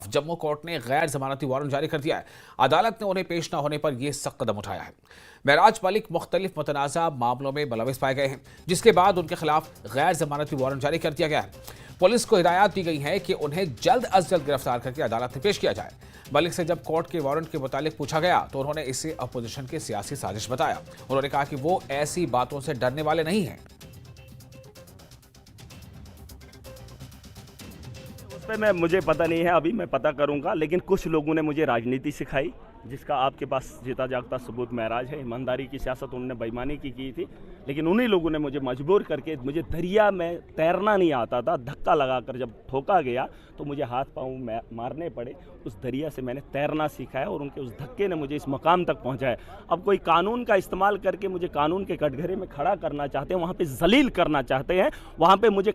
Jammu court ने गैर जमानती वारंट जारी कर दिया है। अदालत ने उन्हें पेश न होने पर यह सख्त कदम उठाया है। महराज मलिक मुख्तलिफ मुतनाज़ा मामलों में मुलविस पाए गए हैं, जिसके बाद उनके खिलाफ गैर जमानती वारंट जारी कर दिया गया है। पुलिस को हिदायत दी गई है कि उन्हें जल्द अज जल्द गिरफ्तार करके अदालत में पेश किया जाए। मलिक से जब कोर्ट के वारंट के मुतालिक पूछा गया तो उन्होंने इसे अपोजिशन की सियासी साजिश बताया। उन्होंने कहा कि वो ऐसी बातों से डरने वाले नहीं हैं। उस पर मुझे पता नहीं है, अभी मैं पता करूंगा, लेकिन कुछ लोगों ने मुझे राजनीति सिखाई, जिसका आपके पास जीता जागता सबूत महराज है। ईमानदारी की सियासत उन्होंने बेईमानी की थी, लेकिन उन्हीं लोगों ने मुझे मजबूर करके, मुझे दरिया में तैरना नहीं आता था, धक्का लगाकर जब ठोका गया तो मुझे हाथ पांव मारने पड़े। उस दरिया से मैंने तैरना सीखा है और उनके उस धक्के ने मुझे इस मकाम तक पहुंचाया। अब कोई कानून का इस्तेमाल करके मुझे कानून के कटघरे में खड़ा करना चाहते हैं, वहाँ पे जलील करना चाहते हैं, वहाँ पे मुझे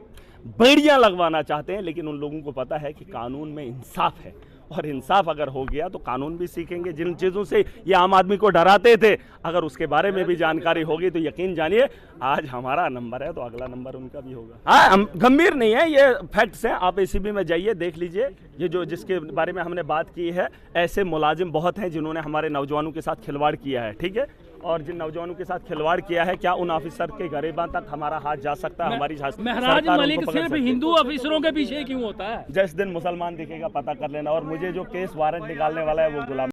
बेड़ियाँ लगवाना चाहते हैं, लेकिन उन लोगों को पता है कि कानून में इंसाफ है और इंसाफ अगर हो गया तो कानून भी सीखेंगे। जिन चीज़ों से ये आम आदमी को डराते थे, अगर उसके बारे में भी जानकारी होगी तो यकीन जानिए आज हमारा नंबर है तो अगला नंबर उनका भी होगा। हाँ, हम गंभीर नहीं है, ये फैक्ट्स हैं। आप एसीबी में जाइए, देख लीजिए। ये जो जिसके बारे में हमने बात की है, ऐसे मुलाजिम बहुत हैं जिन्होंने हमारे नौजवानों के साथ खिलवाड़ किया है, ठीक है। और जिन नौजवानों के साथ खिलवाड़ किया है, क्या उन ऑफिसर के गरिमा तक हमारा हाथ जा सकता है? हमारी महराज मलिक सिर्फ हिंदू ऑफिसरों के पीछे क्यों होता है? जिस दिन मुसलमान दिखेगा पता कर लेना। और मुझे जो केस वारंट निकालने वाला है वो गुलाम